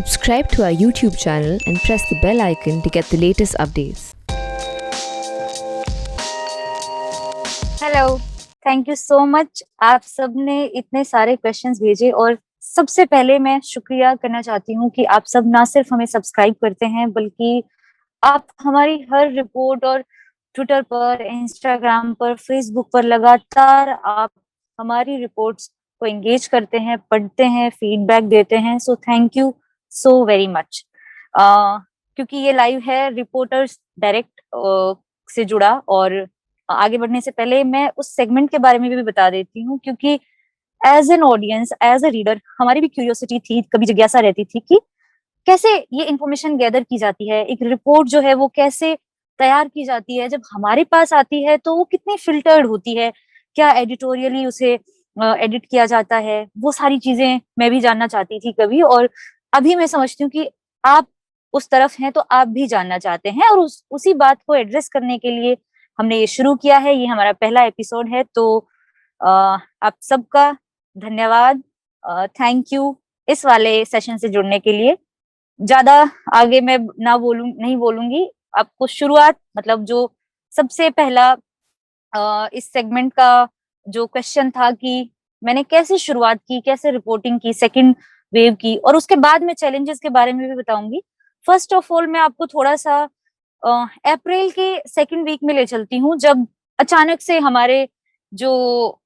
Subscribe to our YouTube channel and press the bell icon to get the latest updates. Hello, thank you so much. आप सबने इतने सारे questions भेजे और सबसे पहले मैं शुक्रिया करना चाहती हूँ कि आप सब ना सिर्फ हमें सब्सक्राइब करते हैं बल्कि आप हमारी हर रिपोर्ट और ट्विटर पर, इंस्टाग्राम पर, फेसबुक पर लगातार आप हमारी रिपोर्ट्स को एंगेज करते हैं, पढ़ते हैं, फीडबैक देते हैं। So thank you so very much. क्योंकि ये लाइव है रिपोर्टर्स डायरेक्ट से जुड़ा, और आगे बढ़ने से पहले मैं उस सेगमेंट के बारे में भी बता देती हूँ, क्योंकि as an audience, as a reader, हमारी भी क्यूरियोसिटी थी, कभी जिज्ञासा रहती थी कि कैसे ये इंफॉर्मेशन गैदर की जाती है, एक रिपोर्ट जो है वो कैसे तैयार की जाती है, जब हमारे पास आती है तो वो कितनी फिल्टर्ड होती है, क्या एडिटोरियली उसे एडिट किया जाता है, वो सारी चीजें मैं भी जानना चाहती थी कभी। और अभी मैं समझती हूँ कि आप उस तरफ हैं तो आप भी जानना चाहते हैं, और उसी बात को एड्रेस करने के लिए हमने ये शुरू किया है। ये हमारा पहला एपिसोड है, तो आप सबका धन्यवाद, थैंक यू इस वाले सेशन से जुड़ने के लिए। ज्यादा आगे मैं नहीं बोलूंगी। आपको शुरुआत, मतलब जो सबसे पहला इस सेगमेंट का जो क्वेश्चन था कि मैंने कैसे शुरुआत की, कैसे रिपोर्टिंग की सेकंड वेव की, और उसके बाद मैं चैलेंजेस के बारे में भी बताऊंगी। फर्स्ट ऑफ ऑल मैं आपको थोड़ा सा अप्रैल के सेकंड वीक में ले चलती हूँ, जब अचानक से हमारे जो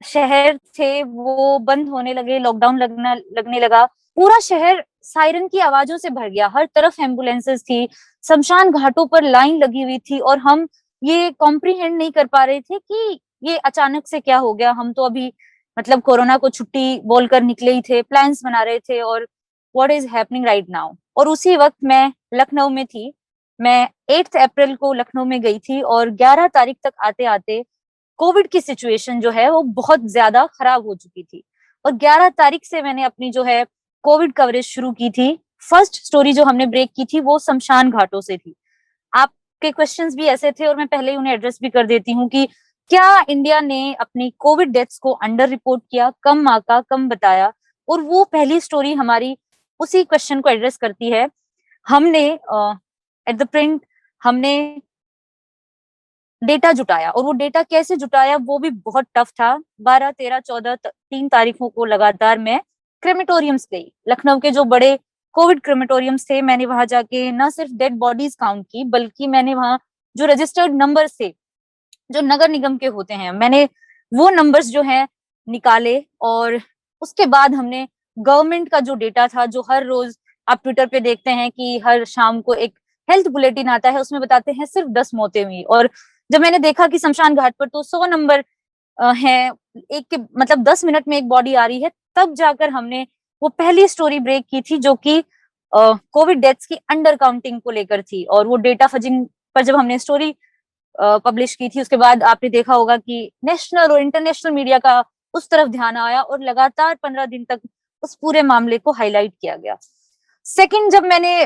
शहर थे वो बंद होने लगे, लॉकडाउन लगने लगा। पूरा शहर सायरन की आवाजों से भर गया, हर तरफ एम्बुलेंसेस थी, शमशान घाटों पर लाइन लगी हुई थी, और हम ये कॉम्प्रीहेंड नहीं कर पा रहे थे कि ये अचानक से क्या हो गया। हम तो अभी मतलब कोरोना को छुट्टी बोलकर निकले ही थे, प्लान्स बना रहे थे, और what is happening right now. और उसी वक्त मैं लखनऊ में थी। मैं 8 अप्रैल को लखनऊ में गई थी, और 11 तारीख तक आते आते कोविड की सिचुएशन जो है वो बहुत ज्यादा खराब हो चुकी थी। और 11 तारीख से मैंने अपनी जो है कोविड कवरेज शुरू की थी। फर्स्ट स्टोरी जो हमने ब्रेक की थी वो शमशान घाटों से थी। आपके क्वेश्चंस भी ऐसे थे, और मैं पहले ही उन्हें एड्रेस भी कर देती हूँ कि क्या इंडिया ने अपनी कोविड डेथ्स को अंडर रिपोर्ट किया, कम आंका, कम बताया। और वो पहली स्टोरी हमारी उसी क्वेश्चन को एड्रेस करती है। हमने एट द प्रिंट हमने डेटा जुटाया, और वो डेटा कैसे जुटाया वो भी बहुत टफ था। 12, 13, 14 3 तारीखों को लगातार मैं क्रेमेटोरियम्स गई, लखनऊ के जो बड़े कोविड क्रेमेटोरियम्स थे। मैंने वहां जाके न सिर्फ डेड बॉडीज काउंट की, बल्कि मैंने वहां जो रजिस्टर्ड नंबर्स थे, जो नगर निगम के होते हैं, मैंने वो नंबर्स जो है निकाले। और उसके बाद हमने गवर्नमेंट का जो डेटा था, जो हर रोज आप ट्विटर पे देखते हैं कि हर शाम को एक हेल्थ बुलेटिन आता है, उसमें बताते हैं सिर्फ 10 मौतें हुई। और जब मैंने देखा कि शमशान घाट पर तो 100 नंबर है, एक के मतलब 10 मिनट में एक बॉडी आ रही है, तब जाकर हमने वो पहली स्टोरी ब्रेक की थी, जो कि कोविड डेथ्स की अंडर काउंटिंग को लेकर थी। और वो डेटा फजिंग पर जब हमने स्टोरी पब्लिश की थी, उसके बाद आपने देखा होगा कि नेशनल और इंटरनेशनल मीडिया का उस तरफ ध्यान आया, और लगातार 15 दिन तक उस पूरे मामले को हाईलाइट किया गया। सेकंड, जब मैंने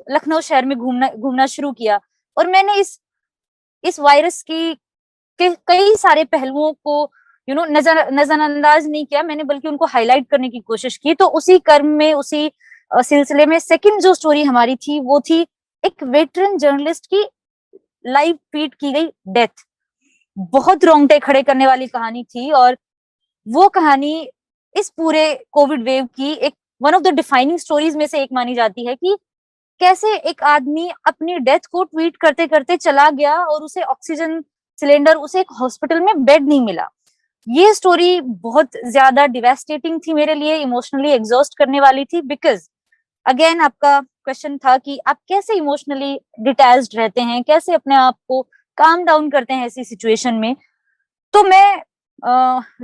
लखनऊ शहर में घूमना शुरू किया, और मैंने इस वायरस की के कई सारे पहलुओं को नजरअंदाज नहीं किया मैंने, बल्कि उनको हाईलाइट करने की कोशिश की। तो उसी क्रम में, उसी सिलसिले में सेकंड जो स्टोरी हमारी थी वो थी एक वेटरन जर्नलिस्ट की लाइव फीड की गई डेथ। बहुत रोंगटे खड़े करने वाली कहानी थी, और वो कहानी इस पूरे कोविड वेव की एक one of the defining stories में से एक मानी जाती है कि कैसे एक आदमी अपनी डेथ को ट्वीट करते करते चला गया, और उसे ऑक्सीजन सिलेंडर, उसे एक हॉस्पिटल में बेड नहीं मिला। ये स्टोरी बहुत ज्यादा डिवेस्टेटिंग थी मेरे लिए, इमोशनली एग्जॉस्ट करने वाली थी। बिकॉज अगेन आपका क्वेश्चन था कि आप कैसे इमोशनली डिटैच्ड रहते हैं, कैसे अपने आप को काम डाउन करते हैं ऐसी सिचुएशन में। तो मैं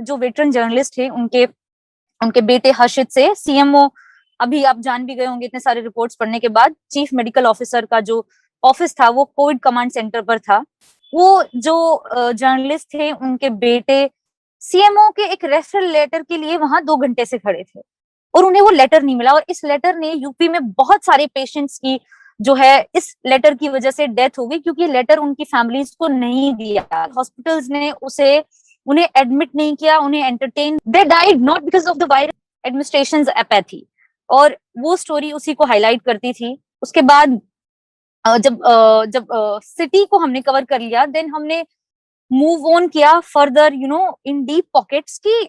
जो वेटरन जर्नलिस्ट थे उनके बेटे हर्षित से, सीएमओ, अभी आप जान भी गए होंगे इतने सारे रिपोर्ट्स पढ़ने के बाद, चीफ मेडिकल ऑफिसर का जो ऑफिस था वो कोविड कमांड सेंटर पर था। वो जो जर्नलिस्ट थे, उनके बेटे सीएमओ के एक रेफरल लेटर के लिए वहां 2 घंटे से खड़े थे, और उन्हें वो लेटर नहीं मिला। और इस लेटर ने यूपी में बहुत सारे पेशेंट्स की जो है इस लेटर की वजह से डेथ हो गई, क्योंकि लेटर उनकी फैमिलीज को नहीं दिया, हॉस्पिटल्स ने उन्हें एडमिट नहीं किया, उन्हें entertain, they died not because of the virus, administrations apathy. और वो स्टोरी उसी को हाईलाइट करती थी। उसके बाद जब सिटी को हमने कवर कर लिया, देन हमने मूव ऑन किया फर्दर इन डीप पॉकेट्स की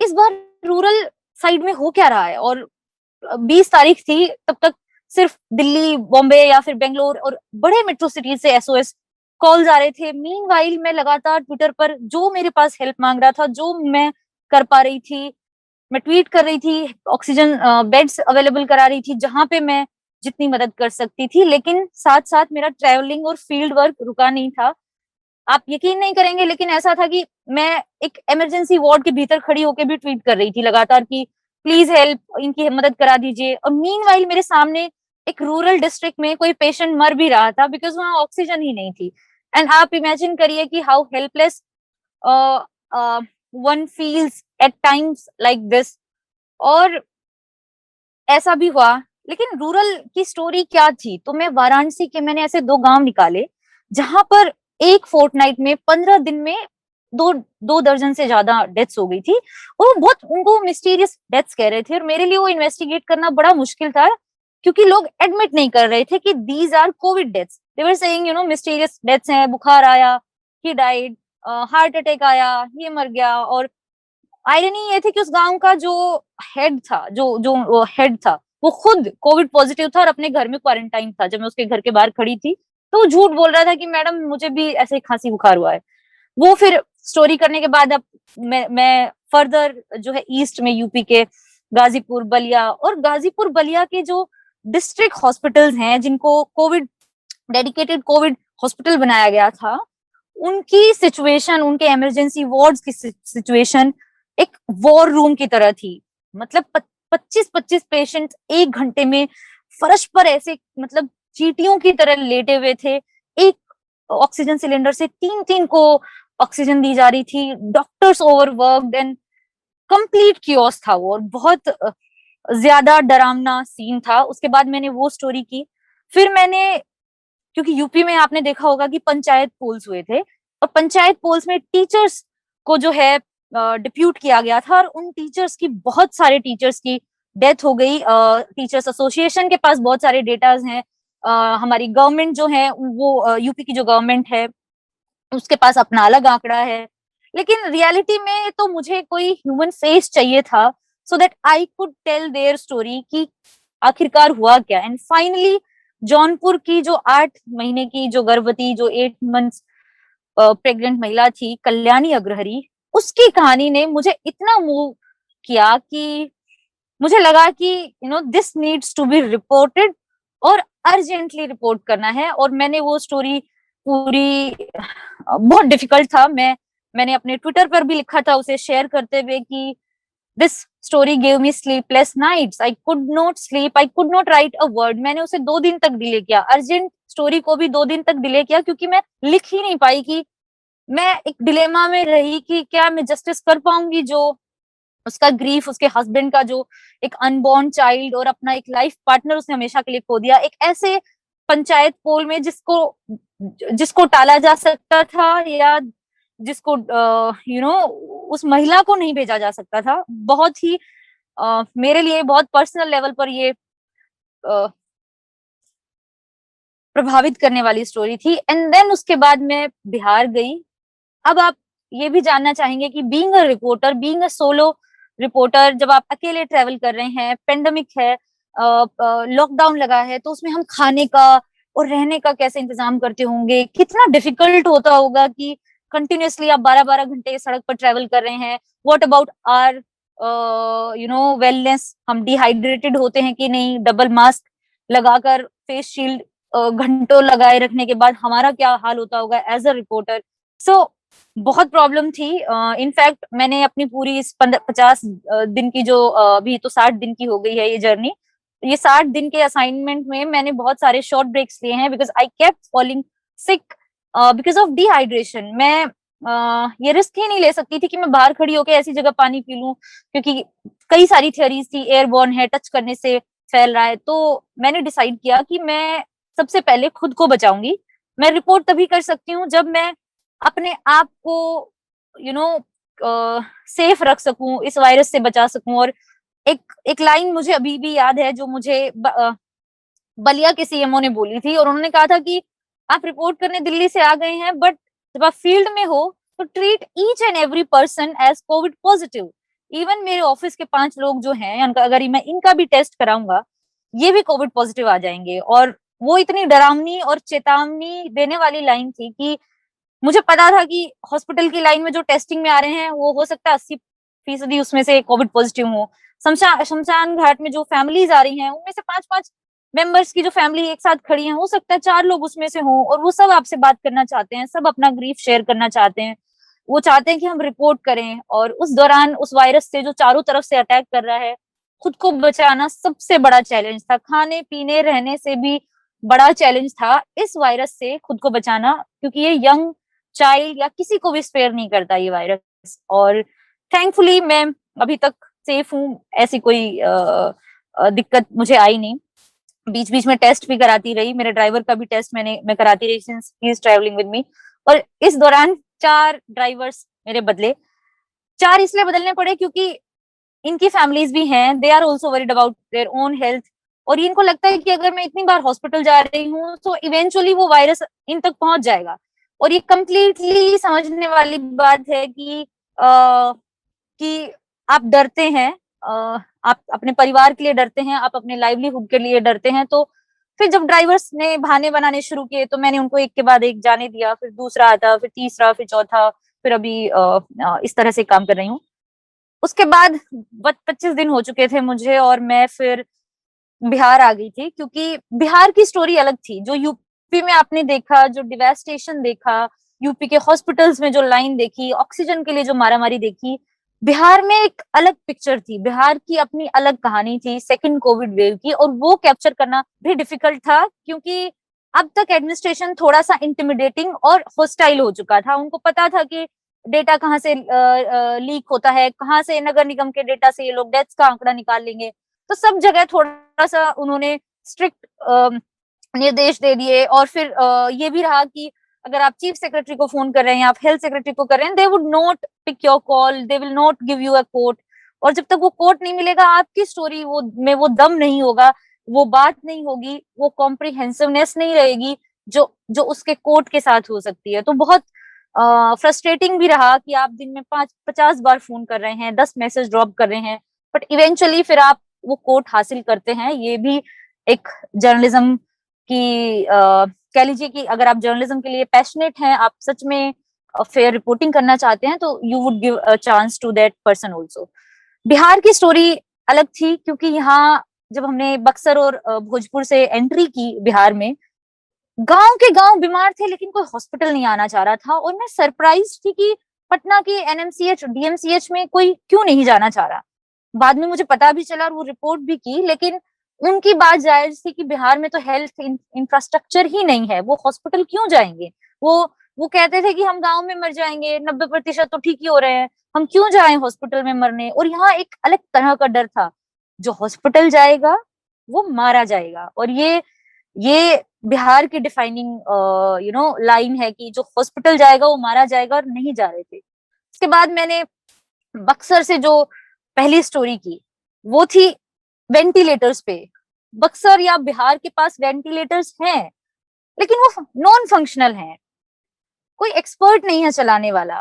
इस बार रूरल साइड में हो क्या रहा है। और 20 तारीख थी, तब तक सिर्फ दिल्ली, बॉम्बे या फिर बेंगलोर और बड़े मेट्रो सिटीज से एसओएस कॉल्स आ रहे थे। मीनवाइल मैं लगातार ट्विटर पर जो मेरे पास हेल्प मांग रहा था, जो मैं कर पा रही थी, मैं ट्वीट कर रही थी, ऑक्सीजन बेड्स अवेलेबल करा रही थी जहां पे मैं जितनी मदद कर सकती थी। लेकिन साथ साथ मेरा ट्रैवलिंग और फील्ड वर्क रुका नहीं था। आप यकीन नहीं करेंगे, लेकिन ऐसा था कि मैं एक इमरजेंसी वार्ड के भीतर खड़ी होकर भी ट्वीट कर रही थी लगातार कि प्लीज हेल्प, इनकी मदद करा दीजिए। और मीनवाइल मेरे सामने एक रूरल डिस्ट्रिक्ट में कोई पेशेंट मर भी रहा था बिकॉज वहां ऑक्सीजन ही नहीं थी। एंड आप इमेजिन करिए कि how helpless one feels at times like this. और ऐसा भी हुआ। लेकिन रूरल की स्टोरी क्या थी, तो मैं वाराणसी के मैंने ऐसे 2 गांव निकाले जहां पर एक फोर्टनाइट में 15 दिन में 2 दर्जन से ज्यादा डेथ्स हो गई थी। और वो बहुत उनको मिस्टीरियस डेथ्स कह रहे थे, और मेरे लिए वो इन्वेस्टिगेट करना बड़ा मुश्किल था क्योंकि लोग एडमिट नहीं कर रहे थे कि these are covid deaths. They were saying mysterious deaths हैं, बुखार आया, ही डाइड, हार्ट अटैक आया, ये मर गया। और आयरनी ये थी कि उस गांव का जो हेड था, जो जो हेड था, वो खुद कोविड पॉजिटिव था और अपने घर में क्वारंटाइन था। जब मैं उसके घर के बाहर खड़ी थी तो वो झूठ बोल रहा था कि मैडम मुझे भी ऐसे खांसी बुखार हुआ है। वो फिर स्टोरी करने के बाद अब मैं फर्दर जो है ईस्ट में यूपी के गाजीपुर, बलिया, और गाजीपुर बलिया के जो डिस्ट्रिक्ट हॉस्पिटल्स हैं जिनको कोविड डेडिकेटेड कोविड हॉस्पिटल बनाया गया था, उनकी सिचुएशन, उनके इमरजेंसी वार्ड्स की सिचुएशन एक वॉर रूम की तरह थी। मतलब 25-25 पेशेंट 1 घंटे में फर्श पर ऐसे मतलब चींटियों की तरह लेटे हुए थे। एक ऑक्सीजन सिलेंडर से 3-3 को ऑक्सीजन दी जा रही थी। Doctors overworked and complete chaos था वो, और बहुत ज्यादा डरावना सीन था। उसके बाद मैंने वो स्टोरी की। फिर मैंने, क्योंकि यूपी में आपने देखा होगा कि पंचायत पोल्स हुए थे, और पंचायत पोल्स में टीचर्स को जो है डिप्यूट किया गया था, और उन टीचर्स की, बहुत सारे टीचर्स की डेथ हो गई। टीचर्स एसोसिएशन के पास बहुत सारे डेटाज हैं। हमारी गवर्नमेंट जो है वो यूपी की जो गवर्नमेंट है उसके पास अपना अलग आंकड़ा है। लेकिन रियलिटी में तो मुझे कोई ह्यूमन फेस चाहिए था so that I could tell their story कि आखिरकार हुआ क्या। एंड फाइनली जौनपुर की जो 8 महीने की जो गर्भवती, जो 8 मंथ्स प्रेग्नेंट महिला थी, कल्याणी अग्रहरी, उसकी कहानी ने मुझे इतना मूव किया कि मुझे लगा कि this needs to be reported और अर्जेंटली रिपोर्ट करना है। और मैंने वो स्टोरी पूरी, बहुत डिफिकल्ट था, मैंने अपने ट्विटर पर भी लिखा था उसे शेयर करते हुए कि this story give me sleepless nights, I could not sleep, I could not write a word. मैंने उसे 2 दिन तक डिले किया, अर्जेंट स्टोरी को भी 2 दिन तक डिले किया, क्योंकि मैं लिख ही नहीं पाई। कि मैं एक डिलेमा में रही कि क्या मैं जस्टिस कर पाऊंगी जो उसका ग्रीफ, उसके हस्बैंड का जो एक अनबॉर्न चाइल्ड और अपना एक लाइफ पार्टनर उसने हमेशा के लिए खो दिया, एक ऐसे पंचायत पोल में जिसको जिसको टाला जा सकता था, या जिसको उस महिला को नहीं भेजा जा सकता था। बहुत ही मेरे लिए बहुत पर्सनल लेवल पर ये प्रभावित करने वाली स्टोरी थी। एंड देन उसके बाद मैं बिहार गई। अब आप ये भी जानना चाहेंगे कि being a reporter, being a solo reporter, जब आप अकेले ट्रेवल कर रहे हैं, पेंडेमिक है, लॉकडाउन लगा है, तो उसमें हम खाने का और रहने का कैसे इंतजाम करते होंगे, कितना डिफिकल्ट होता होगा कि कंटिन्यूअसली आप 12-12 घंटे सड़क पर ट्रेवल कर रहे हैं। व्हाट अबाउट आर वेलनेस, हम डिहाइड्रेटेड होते हैं कि नहीं, डबल मास्क लगाकर फेस शील्ड घंटों लगाए रखने के बाद हमारा क्या हाल होता होगा एज अ रिपोर्टर। सो बहुत प्रॉब्लम थी। इनफैक्ट मैंने अपनी पूरी इस 50 दिन की जो अभी तो 60 दिन की हो गई है ये जर्नी, ये 60 दिन के असाइनमेंट में मैंने बहुत सारे शॉर्ट ब्रेक्स लिए हैं because I kept falling sick because of dehydration. मैं ये रिस्क ही नहीं ले सकती थी कि मैं बाहर खड़ी होकर ऐसी जगह पानी पी लूं, क्योंकि कई सारी थियरीज थी, एयरबॉर्न है, टच करने से फैल रहा है। तो मैंने डिसाइड किया कि मैं सबसे पहले खुद को बचाऊंगी। मैं रिपोर्ट तभी कर सकती हूँ जब मैं अपने आप को सेफ रख सकूं, इस वायरस से बचा सकूं। और एक लाइन मुझे अभी भी याद है जो मुझे बलिया के सीएमओ ने बोली थी, और उन्होंने कहा था कि आप रिपोर्ट करने दिल्ली से आ गए हैं, बट जब आप फील्ड में हो तो treat each and every person as covid positive. Even मेरे ऑफिस के 5 लोग जो हैं, अगर मैं इनका भी टेस्ट कराऊंगा, ये भी कोविड पॉजिटिव आ जाएंगे। और वो इतनी डरावनी और चेतावनी देने वाली लाइन थी कि मुझे पता था कि हॉस्पिटल की लाइन में जो टेस्टिंग में आ रहे हैं वो हो सकता है 80% उसमें से कोविड पॉजिटिव हो। शमशान घाट में जो फैमिलीज आ रही हैं उनमें से 5-5 मेंबर्स की जो फैमिली एक साथ खड़ी है, हो सकता है 4 लोग उसमें से हों, और वो सब आपसे बात करना चाहते हैं, सब अपना ग्रीफ शेयर करना चाहते हैं। वो चाहते हैं कि हम रिपोर्ट करें, और उस दौरान उस वायरस से जो चारों तरफ से अटैक कर रहा है, खुद को बचाना सबसे बड़ा चैलेंज था। खाने पीने रहने से भी बड़ा चैलेंज था इस वायरस से खुद को बचाना, क्योंकि ये यंग चाइल्ड या किसी को भी स्पेयर नहीं करता ये वायरस। और थैंकफुली मैं अभी तक सेफ हूँ, ऐसी कोई दिक्कत मुझे आई नहीं। बीच बीच में टेस्ट भी कराती रही, मेरे ड्राइवर का भी टेस्ट मैं कराती रही since he is travelling with me. और इस दौरान 4 ड्राइवर्स मेरे बदले। 4 इसलिए बदलने पड़े क्योंकि इनकी फैमिलीज भी हैं, they are also worried about their own health, और इनको लगता है कि अगर मैं इतनी बार हॉस्पिटल जा रही हूँ तो इवेंचुअली वो वायरस इन तक पहुंच जाएगा। और ये कंप्लीटली समझने वाली बात है कि आप डरते हैं, आप अपने परिवार के लिए डरते हैं, आप अपने लाइवलीहुड के लिए डरते हैं। तो फिर जब ड्राइवर्स ने बहाने बनाने शुरू किए तो मैंने उनको एक के बाद एक जाने दिया, फिर दूसरा आता, फिर तीसरा, फिर चौथा, फिर अभी इस तरह से काम कर रही हूँ। उसके बाद 25 दिन हो चुके थे मुझे, और मैं फिर बिहार आ गई थी, क्योंकि बिहार की स्टोरी अलग थी। जो यूपी में आपने देखा, जो डिवास्टेशन देखा, यूपी के हॉस्पिटल्स में जो लाइन देखी, ऑक्सीजन के लिए जो मारामारी देखी, बिहार में एक अलग पिक्चर थी। बिहार की अपनी अलग कहानी थी सेकंड कोविड वेव की, और वो कैप्चर करना भी डिफिकल्ट था, क्योंकि अब तक एडमिनिस्ट्रेशन थोड़ा सा इंटिमिडेटिंग और होस्टाइल हो चुका था। उनको पता था कि डेटा कहाँ से लीक होता है, कहाँ से नगर निगम के डेटा से ये लोग डेथ्स का आंकड़ा निकाल लेंगे। तो सब जगह थोड़ा सा उन्होंने स्ट्रिक्ट निर्देश दे दिए। और फिर ये भी रहा कि अगर आप चीफ सेक्रेटरी को फोन कर रहे हैं या आप हेल्थ सेक्रेटरी को कर रहे हैं, they would not pick your call, they will not give you a quote. और जब तक वो कोट नहीं मिलेगा, आपकी स्टोरी वो दम नहीं होगा, वो बात नहीं होगी, वो कॉम्प्रिहेंसिवनेस नहीं रहेगी जो जो उसके कोट के साथ हो सकती है। तो बहुत फ्रस्ट्रेटिंग भी रहा कि आप दिन में 50 बार फोन कर रहे हैं, 10 मैसेज ड्रॉप कर रहे हैं, बट इवेंचुअली फिर आप वो कोट हासिल करते हैं। ये भी एक जर्नलिज्म की कह लीजिए कि अगर आप जर्नलिज्म के लिए पैशनेट हैं, आप सच में फेयर रिपोर्टिंग करना चाहते हैं, तो you would give a chance to that person also. Bihar की स्टोरी अलग थी, क्योंकि यहाँ जब हमने बक्सर और भोजपुर से एंट्री की बिहार में, गांव के गांव बीमार थे लेकिन कोई हॉस्पिटल नहीं आना चाह रहा था। और मैं सरप्राइज थी कि पटना के एनएमसीएच डीएमसीएच में कोई क्यों नहीं जाना चाह रहा। बाद में मुझे पता भी चला और वो रिपोर्ट भी की, लेकिन उनकी बात जायज थी कि बिहार में तो हेल्थ इंफ्रास्ट्रक्चर ही नहीं है, वो हॉस्पिटल क्यों जाएंगे। वो वो कहते थे कि हम गांव में मर जाएंगे, 90% तो ठीक ही हो रहे हैं, हम क्यों जाएं हॉस्पिटल में मरने। और यहाँ एक अलग तरह का डर था, जो हॉस्पिटल जाएगा वो मारा जाएगा। और ये बिहार की डिफाइनिंग लाइन है कि जो हॉस्पिटल जाएगा वो मारा जाएगा, और नहीं जा रहे थे। इसके बाद मैंने बक्सर से जो पहली स्टोरी की वो थी वेंटिलेटर्स पे। बक्सर या बिहार के पास वेंटिलेटर्स हैं, लेकिन वो नॉन फंक्शनल हैं, कोई एक्सपर्ट नहीं है चलाने वाला।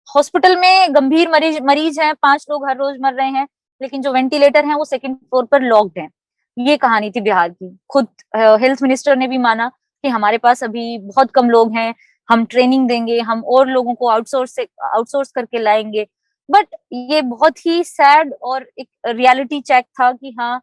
हॉस्पिटल में गंभीर मरीज हैं, 5 लोग हर रोज मर रहे हैं, लेकिन जो वेंटिलेटर हैं वो सेकंड फ्लोर पर लॉक्ड हैं। ये कहानी थी बिहार की। खुद हेल्थ मिनिस्टर ने भी माना कि हमारे पास अभी बहुत कम लोग हैं, हम ट्रेनिंग देंगे, हम और लोगों को आउटसोर्स करके लाएंगे। बट ये बहुत ही सैड और एक रियलिटी चेक था कि हाँ,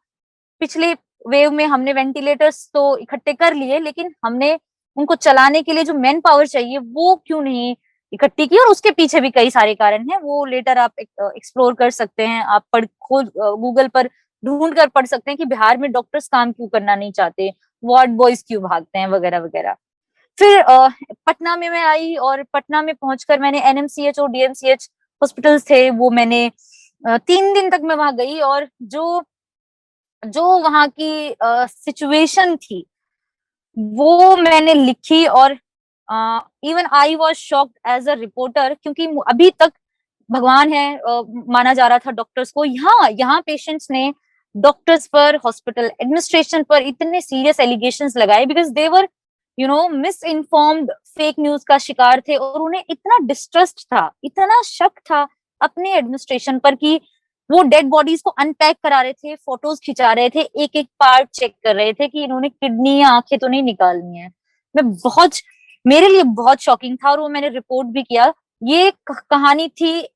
पिछले वेव में हमने वेंटिलेटर्स तो इकट्ठे कर लिए, लेकिन हमने उनको चलाने के लिए जो मैन पावर चाहिए वो क्यों नहीं इकट्ठी की। और उसके पीछे भी कई सारे कारण हैं, वो लेटर आप एक्सप्लोर कर सकते हैं, आप खुद गूगल पर ढूंढ कर पढ़ सकते हैं कि बिहार में डॉक्टर्स काम क्यों करना नहीं चाहते, वार्ड बॉयज क्यों भागते हैं, वगैरह वगैरह। फिर पटना में मैं आई, और पटना में पहुंचकर मैंने एनएमसीएच और डीएमसीएच हॉस्पिटल्स थे वो मैंने 3 दिन तक मैं वहां गई। और जो जो वहां की सिचुएशन थी वो मैंने लिखी। और even I was shocked as a reporter, क्योंकि अभी तक भगवान है माना जा रहा था डॉक्टर्स को। यहाँ पेशेंट्स ने डॉक्टर्स पर, हॉस्पिटल एडमिनिस्ट्रेशन पर इतने सीरियस एलिगेशंस लगाए because they were miss informed, fake news का शिकार थे, और उन्हें इतना डिस्ट्रस्ट था, इतना शक था अपने एडमिनिस्ट्रेशन पर कि वो डेड बॉडीज को अनपैक करा रहे थे, फोटोज खिंचा रहे थे, एक एक पार्ट चेक कर रहे थे कि इन्होंने किडनी या आंखें तो नहीं निकालनी है। मैं बहुत मेरे लिए बहुत शॉकिंग था, और वो मैंने रिपोर्ट भी किया। ये कहानी थी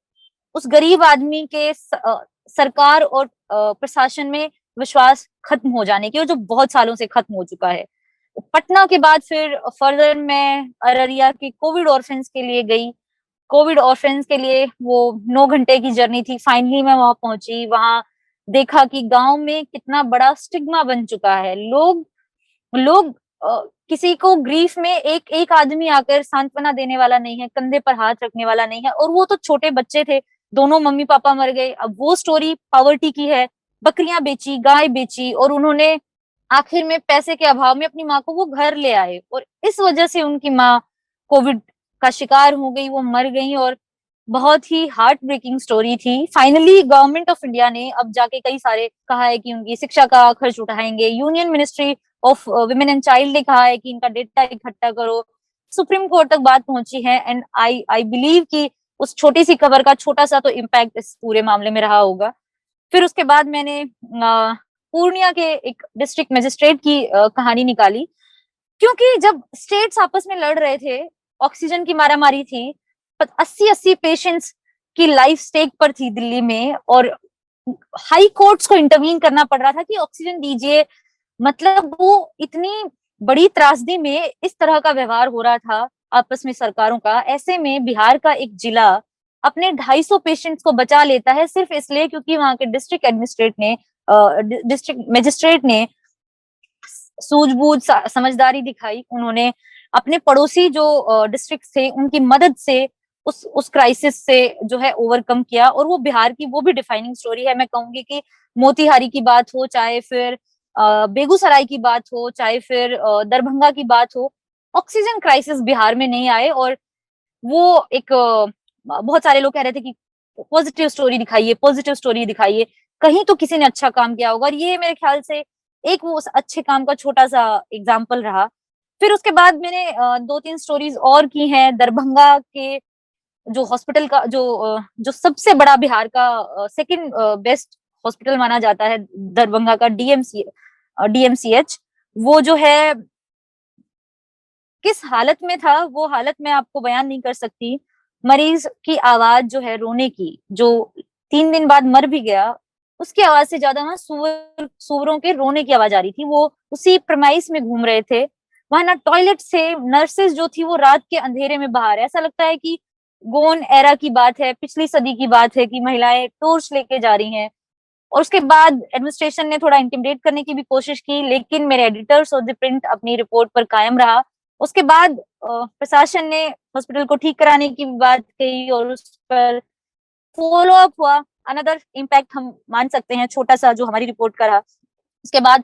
उस गरीब आदमी के सरकार और प्रशासन में विश्वास खत्म हो जाने की, और जो बहुत सालों से खत्म हो चुका है। पटना के बाद फिर फर्दर मैं अररिया के कोविड ऑर्फेंस के लिए गई। कोविड ऑर्फेंस के लिए वो 9 घंटे की जर्नी थी। फाइनली मैं वहां पहुंची, वहां देखा कि गांव में कितना बड़ा स्टिग्मा बन चुका है। लोग लोग किसी को ग्रीफ में एक एक आदमी आकर सांत्वना देने वाला नहीं है, कंधे पर हाथ रखने वाला नहीं है। और वो तो छोटे बच्चे थे, दोनों मम्मी पापा मर गए। अब वो स्टोरी पावर्टी की है, बकरियां बेची, गाय बेची, और उन्होंने आखिर में पैसे के अभाव में अपनी माँ को वो घर ले आए, और इस वजह से उनकी माँ कोविड का शिकार हो गई, वो मर गई। और बहुत ही हार्ट ब्रेकिंग स्टोरी थी। फाइनली गवर्नमेंट ऑफ इंडिया ने अब जाके कई सारे कहा है कि उनकी शिक्षा का खर्च उठाएंगे। Union ministry of women and child ने कहा है कि इनका डेटा इकट्ठा करो। सुप्रीम कोर्ट तक बात पहुंची है, एंड आई बिलीव कि उस छोटी सी खबर का छोटा सा तो इम्पैक्ट इस पूरे मामले में रहा होगा। फिर उसके बाद मैंने पूर्णिया के एक डिस्ट्रिक्ट मजिस्ट्रेट की कहानी निकाली, क्योंकि जब स्टेट्स आपस में लड़ रहे थे, ऑक्सीजन की मारामारी थी, 80-80 पेशेंट्स की लाइफ स्टेक पर थी दिल्ली में, और हाई कोर्ट्स को इंटरवीन करना पड़ रहा था कि ऑक्सीजन दीजिए। मतलब वो इतनी बड़ी त्रासदी में इस तरह का व्यवहार हो रहा था आपस में सरकारों का। ऐसे में बिहार का एक जिला अपने 250 पेशेंट्स को बचा लेता है सिर्फ इसलिए क्योंकि वहां के डिस्ट्रिक्ट मजिस्ट्रेट ने सूझबूझ समझदारी दिखाई। उन्होंने अपने पड़ोसी जो डिस्ट्रिक्ट थे उनकी मदद से उस क्राइसिस से जो है ओवरकम किया। और वो बिहार की वो भी डिफाइनिंग स्टोरी है। मैं कहूंगी कि मोतिहारी की बात हो, चाहे फिर बेगूसराय की बात हो, चाहे फिर दरभंगा की बात हो, ऑक्सीजन क्राइसिस बिहार में नहीं आए। और वो एक बहुत सारे लोग कह रहे थे कि पॉजिटिव स्टोरी दिखाइए, पॉजिटिव स्टोरी दिखाइए, कहीं तो किसी ने अच्छा काम किया होगा। और ये मेरे ख्याल से एक वो अच्छे काम का छोटा सा एग्जाम्पल रहा। फिर उसके बाद मैंने 2-3 स्टोरीज और की हैं। दरभंगा के जो हॉस्पिटल का जो सबसे बड़ा बिहार का सेकंड बेस्ट हॉस्पिटल माना जाता है, दरभंगा का डीएमसीएच, वो जो है किस हालत में था, वो हालत मैं आपको बयान नहीं कर सकती। मरीज की आवाज जो है रोने की, जो 3 दिन बाद मर भी गया, उसकी आवाज से ज्यादा वहां सुअरों के रोने की आवाज आ रही थी। वो उसी प्रमाइस में घूम रहे थे, वहां ना टॉयलेट से, नर्सेस जो थी वो रात के अंधेरे में बाहर है। ऐसा लगता है कि गोन एरा की बात है, पिछली सदी की बात है कि महिलाएं टॉर्च लेके जा रही हैं। और उसके बाद एडमिनिस्ट्रेशन ने थोड़ा इंटिमिडेट करने की भी कोशिश की, लेकिन मेरे एडिटर्स और द प्रिंट अपनी रिपोर्ट पर कायम रहा। उसके बाद प्रशासन ने हॉस्पिटल को ठीक कराने की बात कही, और उस पर फॉलो अप हुआ। अनदर इम्पैक्ट हम मान सकते हैं छोटा सा जो हमारी रिपोर्ट का रहा। उसके बाद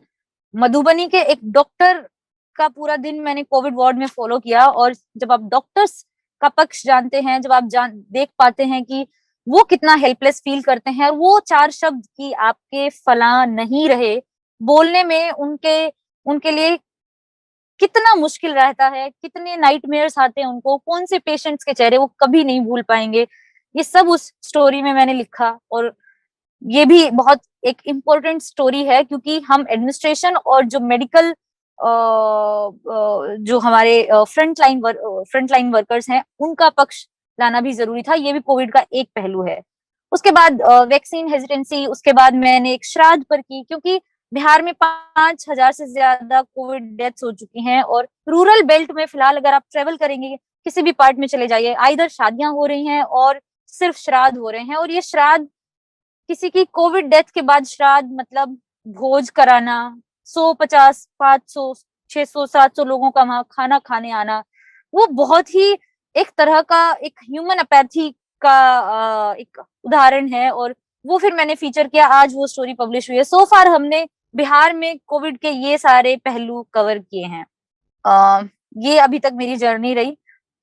मधुबनी के एक डॉक्टर का पूरा दिन मैंने कोविड वार्ड में फॉलो किया। और जब आप डॉक्टर्स का पक्ष जानते हैं, जब आप देख पाते हैं कि वो कितना हेल्पलेस फील करते हैं, और वो 4 शब्द की आपके फला नहीं रहे बोलने में उनके लिए कितना मुश्किल रहता है, कितने नाइटमेयर्स आते हैं उनको, कौन से पेशेंट्स के चेहरे वो कभी नहीं भूल पाएंगे, ये सब उस स्टोरी में मैंने लिखा। और ये भी बहुत एक इम्पोर्टेंट स्टोरी है, क्योंकि हम एडमिनिस्ट्रेशन और जो मेडिकल जो हमारे फ्रंट लाइन वर्कर्स हैं उनका पक्ष लाना भी जरूरी था। ये भी कोविड का एक पहलू है। उसके बाद वैक्सीन हेजिटेंसी, उसके बाद मैंने एक श्राद्ध पर की, क्योंकि बिहार में 5,000 से ज्यादा कोविड डेथ्स हो चुकी हैं। और रूरल बेल्ट में फिलहाल अगर आप ट्रेवल करेंगे, किसी भी पार्ट में चले जाइए, आइदर शादियां हो रही हैं और सिर्फ श्राद्ध हो रहे हैं। और ये श्राद्ध, किसी की कोविड डेथ के बाद श्राद्ध मतलब भोज कराना, 150, 500, 600, 700 लोगों का वहां खाना खाने आना, वो बहुत ही एक तरह का एक ह्यूमन अपैथी का एक उदाहरण है। और वो फिर मैंने फीचर किया, आज वो स्टोरी पब्लिश हुई है। सो फार हमने बिहार में कोविड के ये सारे पहलू कवर किए हैं। ये अभी तक मेरी जर्नी रही।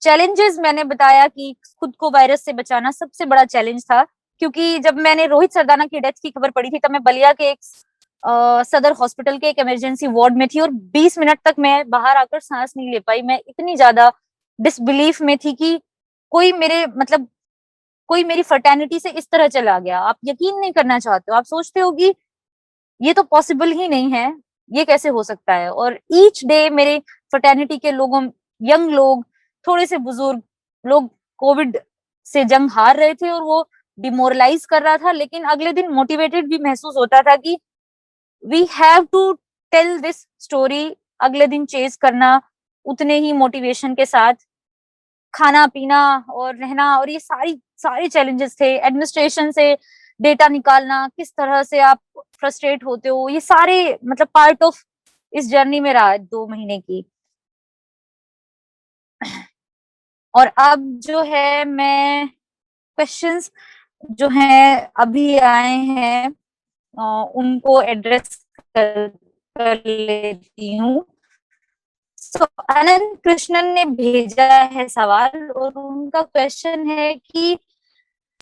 चैलेंजेस मैंने बताया कि खुद को वायरस से बचाना सबसे बड़ा चैलेंज था, क्योंकि जब मैंने रोहित सरदाना की डेथ की खबर पड़ी थी तब मैं बलिया के एक सदर हॉस्पिटल के एक इमरजेंसी वार्ड में थी, और 20 मिनट तक मैं बाहर आकर सांस नहीं ले पाई। मैं इतनी ज्यादा डिसबिलीफ में थी कि कोई मेरे मतलब कोई मेरी फर्टेनिटी से इस तरह चला गया। आप यकीन नहीं करना चाहते हो, आप सोचते हो कि ये तो पॉसिबल ही नहीं है, ये कैसे हो सकता है। और ईच डे मेरे फर्टेनिटी के लोगों, यंग लोग, थोड़े से बुजुर्ग लोग कोविड से जंग हार रहे थे और वो डिमोरलाइज कर रहा था, लेकिन अगले दिन मोटिवेटेड भी महसूस होता था कि we have to tell this story. अगले दिन चेज करना उतने ही मोटिवेशन के साथ, खाना पीना और रहना, और ये सारी सारे चैलेंजेस थे। एडमिनिस्ट्रेशन से डेटा निकालना, किस तरह से आप फ्रस्ट्रेट होते हो, ये सारे मतलब पार्ट ऑफ इस जर्नी में रहा है 2 महीने की। और अब जो है मैं क्वेश्चंस जो हैं अभी आए हैं उनको एड्रेस कर लेती हूँ। सो अनंत कृष्णन ने भेजा है सवाल, और उनका क्वेश्चन है कि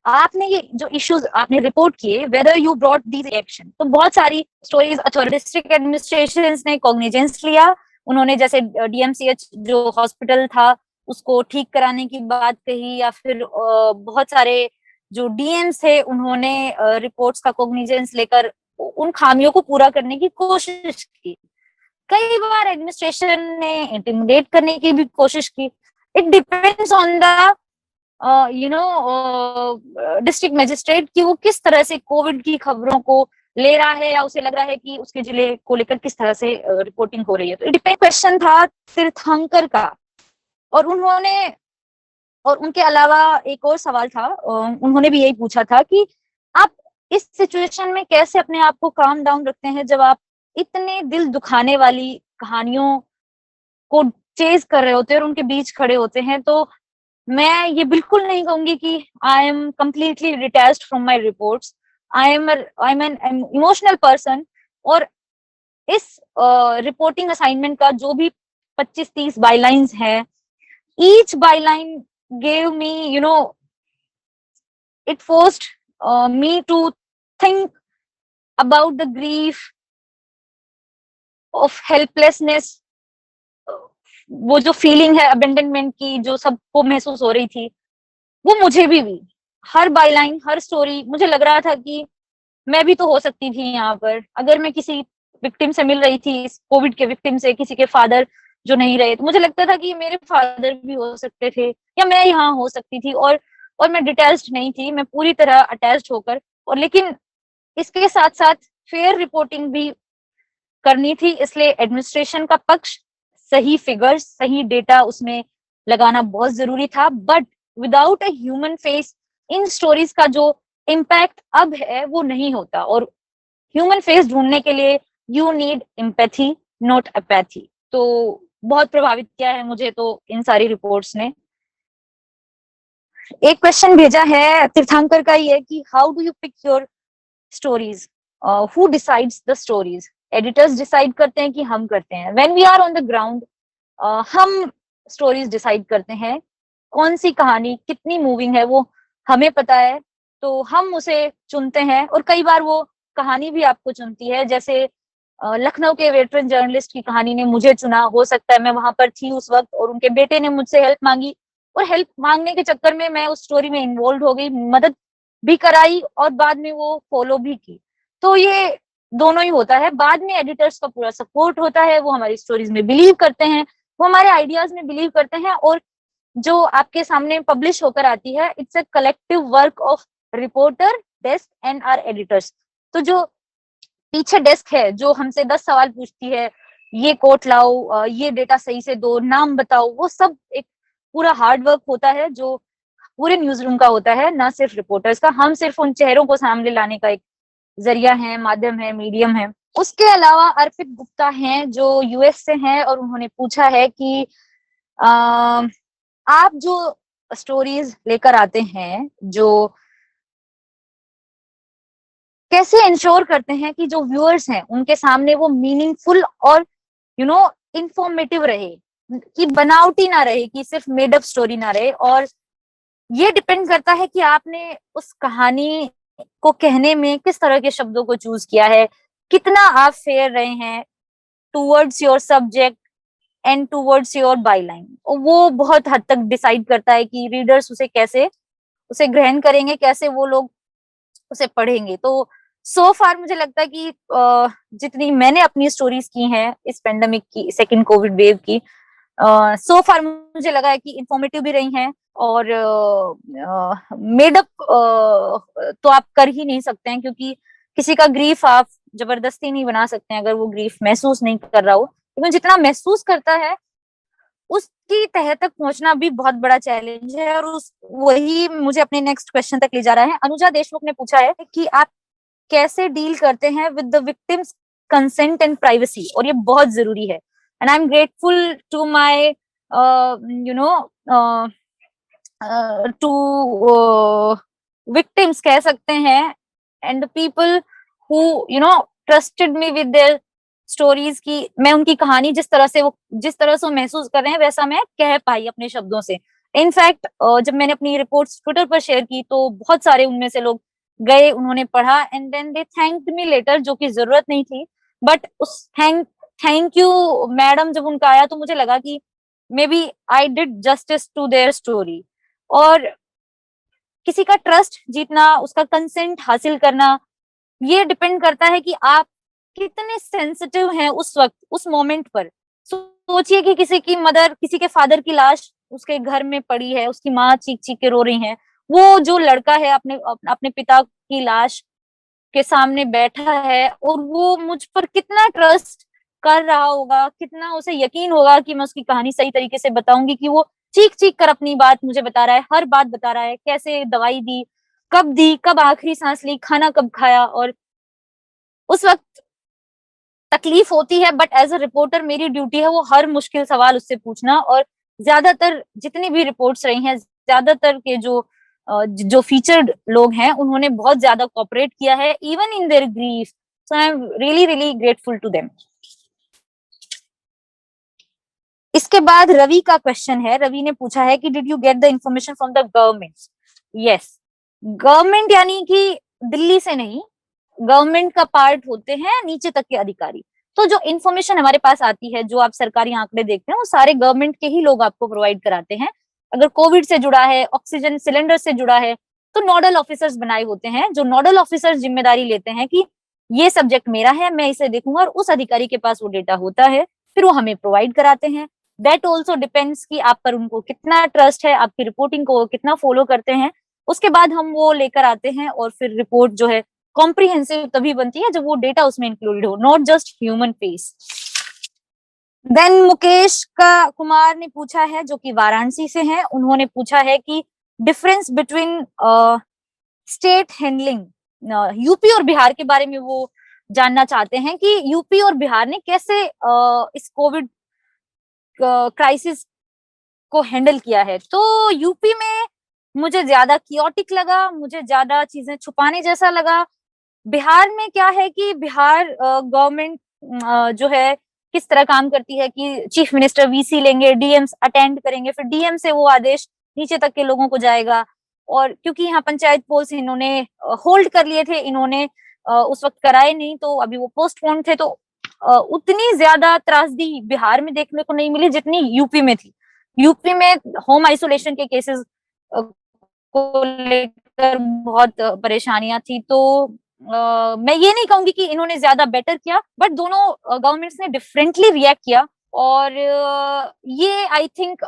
आपने ये जो इश्यूज आपने रिपोर्ट किए, whether you brought these action. तो बहुत सारी स्टोरीज डिस्ट्रिक्ट एडमिनिस्ट्रेशन ने कॉग्निजेंस लिया। उन्होंने जैसे डीएमसीएच जो हॉस्पिटल था उसको ठीक कराने की बात कही, या फिर बहुत सारे जो डीएम्स थे उन्होंने रिपोर्ट्स का कॉग्निजेंस लेकर उन खामियों को पूरा करने की कोशिश की। कई बार एडमिनिस्ट्रेशन ने इंटिमिडेट करने की भी कोशिश की। It depends on the district magistrate कि वो किस तरह से कोविड की खबरों को ले रहा है, या उसे लग रहा है कि उसके जिले को लेकर किस तरह से रिपोर्टिंग हो रही है। तो डिपेंड क्वेश्चन था तीर्थंकर का, और उनके अलावा एक और सवाल था, उन्होंने भी यही पूछा था कि आप इस सिचुएशन में कैसे अपने आप को काम डाउन रखते हैं जब आप इतने दिल दुखाने वाली कहानियों को चेज कर रहे होते हैं और उनके बीच खड़े होते हैं। तो मैं ये बिल्कुल नहीं कहूंगी कि I am completely detached from my reports. I am an emotional person, और इस रिपोर्टिंग असाइनमेंट का जो भी 25-30 बायलाइंस है, each byline gave me, it forced me to think about the grief of helplessness, वो जो फीलिंग है अबेंडनमेंट की जो सबको महसूस हो रही थी, वो मुझे भी हुई। हर बायलाइन, हर स्टोरी, मुझे लग रहा था कि मैं भी तो हो सकती थी यहाँ पर। अगर मैं किसी विक्टिम से मिल रही थी, कोविड के विक्टिम से, किसी के फादर जो नहीं रहे, तो मुझे लगता था कि मेरे फादर भी हो सकते थे, या मैं यहाँ हो सकती थी। और मैं डिटैच्ड नहीं थी, मैं पूरी तरह अटैच्ड होकर, और लेकिन इसके साथ साथ फेयर रिपोर्टिंग भी करनी थी। इसलिए एडमिनिस्ट्रेशन का पक्ष, सही फिगर्स, सही डेटा उसमें लगाना बहुत जरूरी था। But without a human face in stories का जो इम्पैक्ट अब है वो नहीं होता। और ह्यूमन फेस ढूंढने के लिए you need empathy, not apathy. तो बहुत प्रभावित किया है मुझे तो इन सारी रिपोर्ट्स ने। एक क्वेश्चन भेजा है तीर्थंकर का, ये कि how do you pick your stories, who decides the stories. Editors decide करते हैं कि हम करते हैं? When we are on the ground हम स्टोरीज डिसाइड करते हैं। कौन सी कहानी कितनी मूविंग है वो हमें पता है, तो हम उसे चुनते हैं। और कई बार वो कहानी भी आपको चुनती है। जैसे लखनऊ के वेटरन जर्नलिस्ट की कहानी ने मुझे चुना। हो सकता है मैं वहां पर थी उस वक्त और उनके बेटे ने मुझसे हेल्प मांगी, और हेल्प मांगने के चक्कर में मैं उस स्टोरी में इन्वॉल्व हो गई, मदद भी कराई और बाद में वो फॉलो भी की। तो ये दोनों ही होता है। बाद में एडिटर्स का पूरा सपोर्ट होता है, वो हमारी स्टोरीज में बिलीव करते हैं, वो हमारे आइडियाज में बिलीव करते हैं। और जो आपके सामने पब्लिश होकर आती है, it's a collective work of reporter, desk and our editors. तो जो पीछे डेस्क है जो हमसे 10 सवाल पूछती है, ये कोट लाओ, ये डेटा सही से दो, नाम बताओ, वो सब एक पूरा हार्ड वर्क होता है जो पूरे न्यूज रूम का होता है, ना सिर्फ रिपोर्टर्स का। हम सिर्फ उन चेहरों को सामने लाने का एक जरिया है, माध्यम है, मीडियम है। उसके अलावा अर्पित गुप्ता हैं जो यूएस से हैं, और उन्होंने पूछा है कि आप जो स्टोरीज लेकर आते हैं, जो कैसे इंश्योर करते हैं कि जो व्यूअर्स हैं उनके सामने वो मीनिंगफुल और इंफॉर्मेटिव रहे। कि बनावटी ना रहे, कि सिर्फ मेडअप स्टोरी ना रहे। और ये डिपेंड करता है कि आपने उस कहानी को कहने में किस तरह के शब्दों को चूज किया है, कितना आप फेयर रहे हैं towards your subject and towards your Byline. वो बहुत हद तक डिसाइड करता है कि रीडर्स उसे कैसे उसे ग्रहण करेंगे, कैसे वो लोग उसे पढ़ेंगे। तो सो फार मुझे लगता है कि जितनी मैंने अपनी स्टोरीज की हैं इस पेंडेमिक की, सेकंड कोविड वेव की, सो फार मुझे लगा है कि इंफॉर्मेटिव भी रही हैं। और मेडअप तो आप कर ही नहीं सकते हैं, क्योंकि किसी का ग्रीफ आप जबरदस्ती नहीं बना सकते हैं अगर वो ग्रीफ महसूस नहीं कर रहा हो। लेकिन जितना महसूस करता है उसकी तह तक पहुंचना भी बहुत बड़ा चैलेंज है। और उस वही मुझे अपने नेक्स्ट क्वेश्चन तक ले जा रहा है। अनुजा देशमुख ने पूछा है कि आप कैसे डील करते हैं with the victims consent and privacy, और ये बहुत जरूरी है। And I am grateful to my you know to victims कह सकते हैं, and the people who trusted me with their stories की मैं उनकी कहानी जिस तरह से वो महसूस कर रहे हैं वैसा मैं कह पाई अपने शब्दों से। इनफैक्ट जब मैंने अपनी रिपोर्ट्स ट्विटर पर शेयर की तो बहुत सारे उनमें से लोग गए, उन्होंने पढ़ा, and then they thanked me later, जो कि जरूरत नहीं थी। बट उस थैंक यू मैडम जब उनका आया तो मुझे लगा कि maybe I did justice to their story. और किसी का ट्रस्ट जीतना, उसका कंसेंट हासिल करना, ये डिपेंड करता है कि आप कितने सेंसिटिव हैं उस वक्त, उस मोमेंट पर। सोचिए कि किसी की मदर, किसी के फादर की लाश उसके घर में पड़ी है, उसकी माँ चीख चीख के रो रही है, वो जो लड़का है अपने अपने पिता की लाश के सामने बैठा है, और वो मुझ पर कितना ट्रस्ट कर रहा होगा, कितना उसे यकीन होगा कि मैं उसकी कहानी सही तरीके से बताऊंगी, कि वो चीख चीख कर अपनी बात मुझे बता रहा है, हर बात बता रहा है, कैसे दवाई दी, कब आखिरी सांस ली, खाना कब खाया। और उस वक्त तकलीफ होती है, बट एज अ रिपोर्टर मेरी ड्यूटी है वो हर मुश्किल सवाल उससे पूछना। और ज्यादातर जितनी भी रिपोर्ट्स रही हैं, ज्यादातर के जो फीचर्ड लोग हैं उन्होंने बहुत ज्यादा कोऑपरेट किया है, even in their grief. So I am really really grateful to them. इसके बाद रवि का क्वेश्चन है। रवि ने पूछा है कि did you get the information from the government? Yes, government यानी कि दिल्ली से नहीं, गवर्नमेंट का पार्ट होते हैं नीचे तक के अधिकारी। तो जो इन्फॉर्मेशन हमारे पास आती है, जो आप सरकारी आंकड़े देखते हैं, वो सारे गवर्नमेंट के ही लोग आपको प्रोवाइड कराते हैं। अगर कोविड से जुड़ा है, ऑक्सीजन सिलेंडर से जुड़ा है, तो नोडल ऑफिसर्स बनाए होते हैं, जो नोडल ऑफिसर्स जिम्मेदारी लेते हैं कि ये सब्जेक्ट मेरा है, मैं इसे देखूंगा, और उस अधिकारी के पास वो डेटा होता है, फिर वो हमें प्रोवाइड कराते हैं। दैट ऑल्सो डिपेंड्स कि आप पर उनको कितना ट्रस्ट है, आपकी रिपोर्टिंग को कितना फॉलो करते हैं। उसके बाद हम वो लेकर आते हैं, और फिर रिपोर्ट जो है कॉम्प्रिहेंसिव तभी बनती है जब वो डेटा उसमें इंक्लूडेड हो, not just human face. Then Mukesh का कुमार ने पूछा है, जो कि वाराणसी से हैं। उन्होंने पूछा है कि difference between state handling, UP और बिहार के बारे में वो जानना चाहते हैं कि यूपी और बिहार ने कैसे इस कोविड क्राइसिस को हैंडल किया है। तो यूपी में मुझे ज्यादा कियोटिक लगा, मुझे ज्यादा चीजें छुपाने जैसा लगा। बिहार में क्या है कि बिहार गवर्नमेंट जो है किस तरह काम करती है कि चीफ मिनिस्टर वीसी लेंगे, डीएम्स अटेंड करेंगे, फिर डीएम से वो आदेश नीचे तक के लोगों को जाएगा। और क्योंकि यहाँ पंचायत पोल्स इन्होंने होल्ड कर लिए थे, इन्होंने उस वक्त कराए नहीं, तो अभी वो पोस्टपोन थे, तो उतनी ज्यादा त्रासदी बिहार में देखने को नहीं मिली जितनी यूपी में थी। यूपी में होम आइसोलेशन के केसेस को लेकर बहुत परेशानियां थी। तो मैं ये नहीं कहूंगी कि इन्होंने ज्यादा बेटर किया, बट दोनों गवर्नमेंट्स ने डिफरेंटली रिएक्ट किया। और ये आई थिंक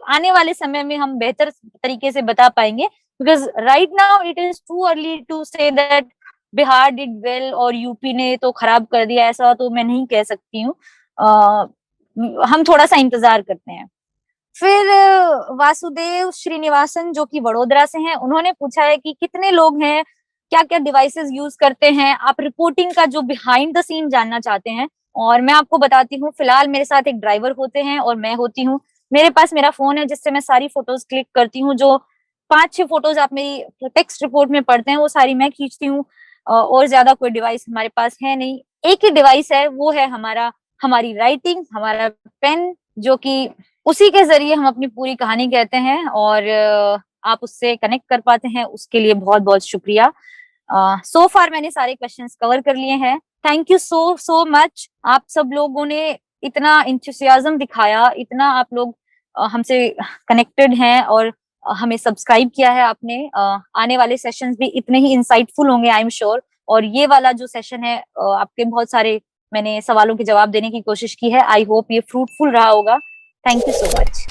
आने वाले समय में हम बेहतर तरीके से बता पाएंगे, because right now it is too early to say that Bihar did well और यूपी ने तो खराब कर दिया, ऐसा तो मैं नहीं कह सकती हूँ। हम थोड़ा सा इंतजार करते हैं। फिर वासुदेव श्रीनिवासन, जो कि वडोदरा से हैं, उन्होंने पूछा है कि कितने लोग हैं, क्या क्या डिवाइसेस यूज करते हैं, आप रिपोर्टिंग का जो बिहाइंड द सीन जानना चाहते हैं। और मैं आपको बताती हूँ, फिलहाल मेरे साथ एक ड्राइवर होते हैं और मैं होती हूँ। मेरे पास मेरा फोन है जिससे मैं सारी फोटोज क्लिक करती हूँ। जो 5-6 फोटोज आप मेरी टेक्स्ट रिपोर्ट में पढ़ते हैं वो सारी मैं खींचती हूँ। और ज्यादा कोई डिवाइस हमारे पास है नहीं, एक ही डिवाइस है, वो है हमारी राइटिंग, हमारा पेन, जो कि उसी के जरिए हम अपनी पूरी कहानी कहते हैं और आप उससे कनेक्ट कर पाते हैं, उसके लिए बहुत बहुत शुक्रिया। सो फार मैंने सारे क्वेश्चंस कवर कर लिए हैं। Thank you so so much. आप सब लोगों ने इतना इंथुसियाज्म दिखाया, इतना आप लोग हमसे कनेक्टेड हैं और हमें सब्सक्राइब किया है आपने। आने वाले सेशंस भी इतने ही इंसाइटफुल होंगे आई एम श्योर। और ये वाला जो सेशन है, आपके बहुत सारे मैंने सवालों के जवाब देने की कोशिश की है। आई होप ये फ्रूटफुल रहा होगा। Thank you so much.